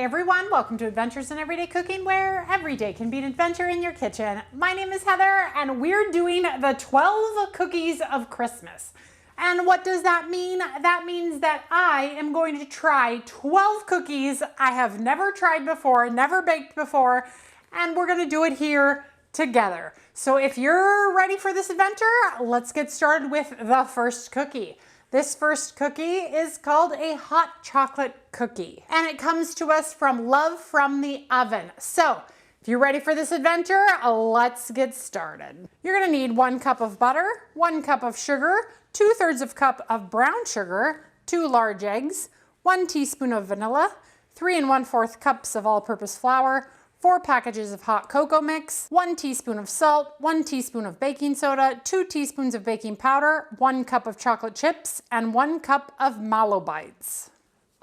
everyone, welcome to Adventures in Everyday Cooking, where every day can be an adventure in your kitchen. My name is Heather and we're doing the 12 cookies of Christmas. And what does that mean? That means that I am going to try 12 cookies I have never tried before, never baked before, and we're gonna do it here together. So if you're ready for this adventure, let's get started with the first cookie. This first cookie is called a hot chocolate cookie, and it comes to us from Love from the Oven. So if you're ready for this adventure, let's get started. You're gonna need 1 cup of butter, 1 cup of sugar, 2/3 of a cup of brown sugar, 2 large eggs, 1 teaspoon of vanilla, 3 1/4 cups of all-purpose flour, 4 packages of hot cocoa mix, 1 teaspoon of salt, 1 teaspoon of baking soda, 2 teaspoons of baking powder, 1 cup of chocolate chips, and 1 cup of mallow bites.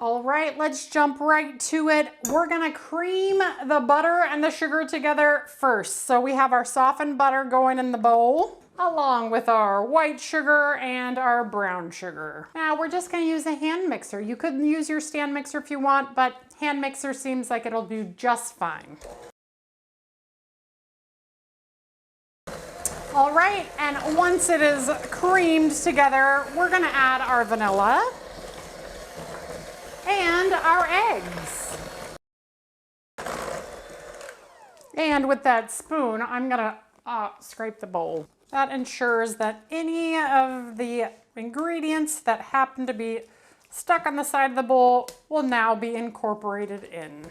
All right, let's jump right to it. We're gonna cream the butter and the sugar together first. So we have our softened butter going in the bowl, along with our white sugar and our brown sugar. Now we're just gonna use a hand mixer. You could use your stand mixer if you want, but hand mixer seems like it'll do just fine. All right, and once it is creamed together, we're gonna add our vanilla and our eggs. And with that spoon, I'm gonna scrape the bowl. That ensures that any of the ingredients that happen to be stuck on the side of the bowl will now be incorporated in.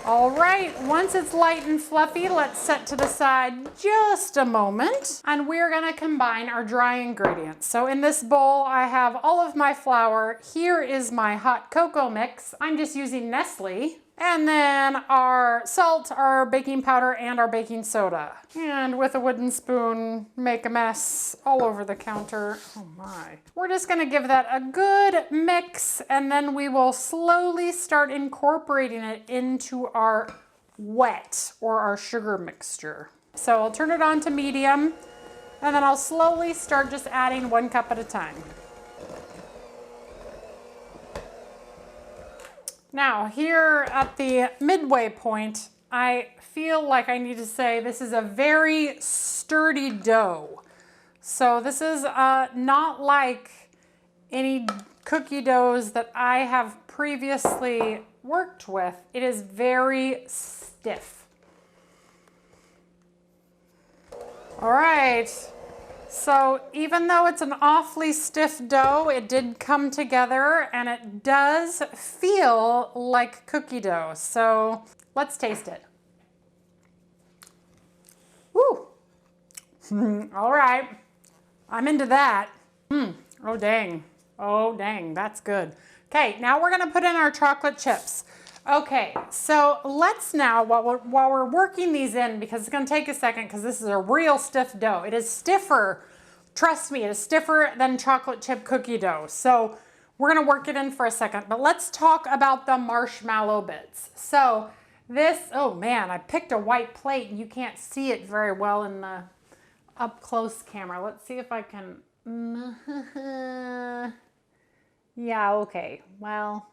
All right, once it's light and fluffy, let's set to the side just a moment, and we're gonna combine our dry ingredients. So in this bowl, I have all of my flour. Here is my hot cocoa mix. I'm just using Nestle. And then our salt, our baking powder, and our baking soda. And with a wooden spoon, make a mess all over the counter. Oh my. We're just gonna give that a good mix, and then we will slowly start incorporating it into our wet or our sugar mixture. So I'll turn it on to medium, and then I'll slowly start just adding 1 cup at a time. Now, here at the midway point, I feel like I need to say this is a very sturdy dough. So this is not like any cookie doughs that I have previously worked with. It is very stiff. All right. So even though it's an awfully stiff dough, it did come together and it does feel like cookie dough. So let's taste it. Woo! All right, I'm into that. Oh dang, that's good. Okay, now we're gonna put in our chocolate chips. Okay, so let's now, while we're working these in, because it's gonna take a second because this is a real stiff dough. It is stiffer, trust me, it is stiffer than chocolate chip cookie dough. So we're gonna work it in for a second, but let's talk about the marshmallow bits. So this, oh man, I picked a white plate and you can't see it very well in the up close camera. Let's see if I can, yeah, okay, well,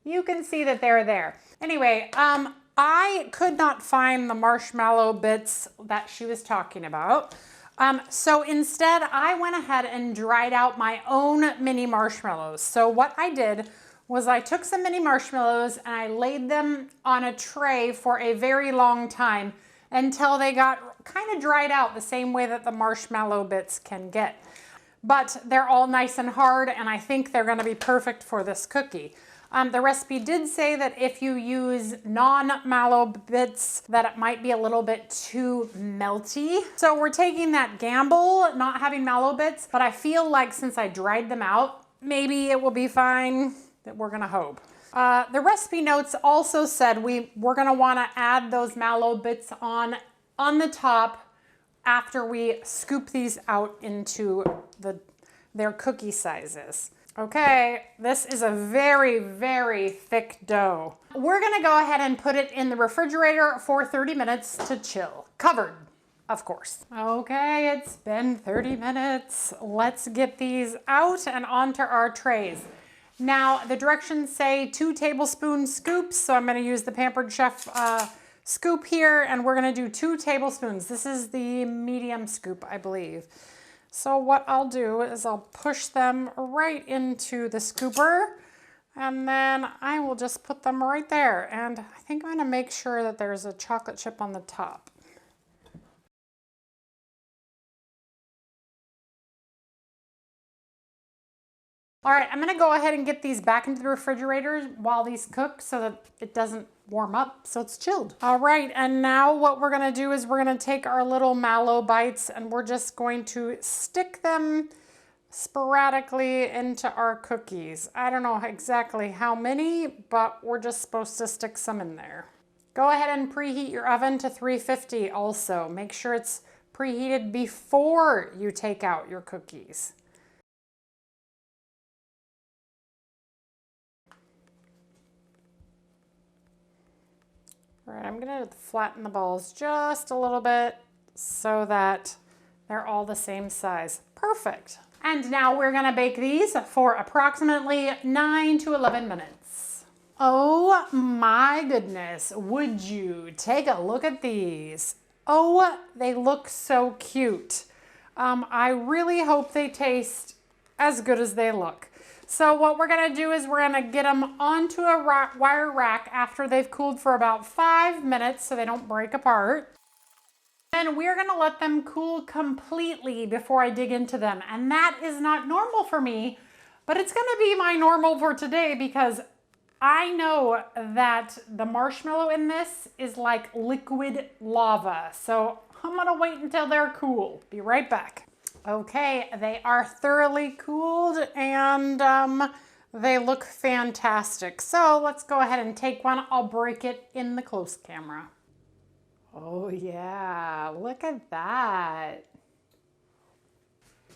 you can see that they're there. Anyway, I could not find the marshmallow bits that she was talking about. So instead, I went ahead and dried out my own mini marshmallows. So what I did was I took some mini marshmallows and I laid them on a tray for a very long time until they got kind of dried out the same way that the marshmallow bits can get. But they're all nice and hard, and I think they're gonna be perfect for this cookie. The recipe did say that if you use non-mallow bits, that it might be a little bit too melty. So we're taking that gamble, not having mallow bits, but I feel like since I dried them out, maybe it will be fine, that we're gonna hope. The recipe notes also said we're gonna wanna add those mallow bits on the top after we scoop these out into their cookie sizes. Okay, this is a very, very thick dough. We're gonna go ahead and put it in the refrigerator for 30 minutes to chill. Covered, of course. Okay, it's been 30 minutes. Let's get these out and onto our trays. Now, the directions say 2 tablespoon scoops, so I'm gonna use the Pampered Chef scoop here, and we're gonna do 2 tablespoons. This is the medium scoop, I believe. So what I'll do is I'll push them right into the scooper, and then I will just put them right there. And I think I'm gonna make sure that there's a chocolate chip on the top. All right, I'm gonna go ahead and get these back into the refrigerator while these cook so that it doesn't warm up, so it's chilled. All right, and now what we're gonna do is we're gonna take our little mallow bites and we're just going to stick them sporadically into our cookies. I don't know exactly how many, but we're just supposed to stick some in there. Go ahead and preheat your oven to 350 also. Make sure it's preheated before you take out your cookies. All right, I'm gonna flatten the balls just a little bit so that they're all the same size. Perfect. And now we're gonna bake these for approximately 9 to 11 minutes. Oh my goodness, would you take a look at these? Oh, they look so cute. I really hope they taste as good as they look. So what we're gonna do is we're gonna get them onto a wire rack after they've cooled for about 5 minutes so they don't break apart. And we're gonna let them cool completely before I dig into them. And that is not normal for me, but it's gonna be my normal for today because I know that the marshmallow in this is like liquid lava. So I'm gonna wait until they're cool. Be right back. Okay, they are thoroughly cooled and they look fantastic. So let's go ahead and take one. I'll break it in the close camera. Oh yeah, look at that.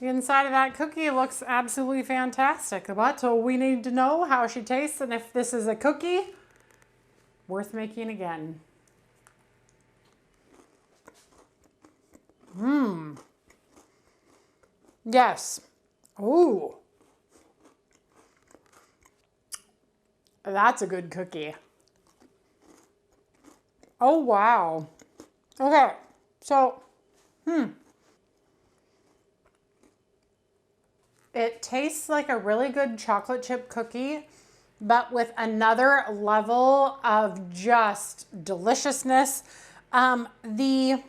The inside of that cookie looks absolutely fantastic. But we need to know how she tastes and if this is a cookie worth making again. Yes. Ooh. That's a good cookie. Oh, wow. Okay. So, it tastes like a really good chocolate chip cookie, but with another level of just deliciousness. The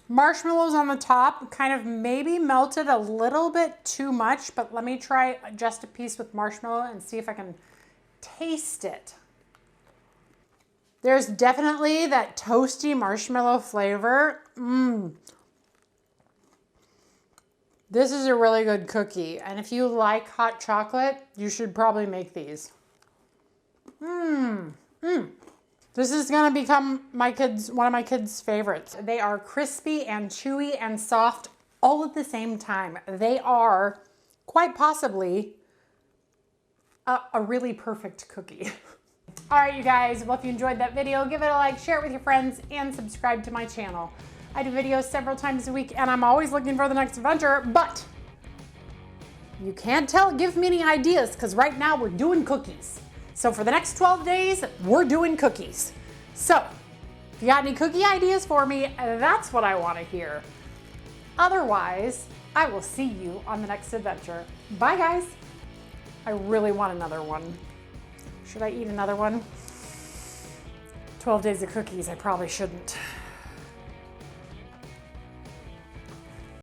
marshmallows on the top kind of maybe melted a little bit too much, but let me try just a piece with marshmallow and see if I can taste it. There's definitely that toasty marshmallow flavor. This is a really good cookie. And if you like hot chocolate, you should probably make these. This is gonna become one of my kids' favorites. They are crispy and chewy and soft all at the same time. They are quite possibly a really perfect cookie. All right, you guys, well, if you enjoyed that video, give it a like, share it with your friends, and subscribe to my channel. I do videos several times a week, and I'm always looking for the next adventure, but you can't give me any ideas, because right now we're doing cookies. So for the next 12 days, we're doing cookies. So if you got any cookie ideas for me, that's what I want to hear. Otherwise, I will see you on the next adventure. Bye, guys. I really want another one. Should I eat another one? 12 days of cookies, I probably shouldn't.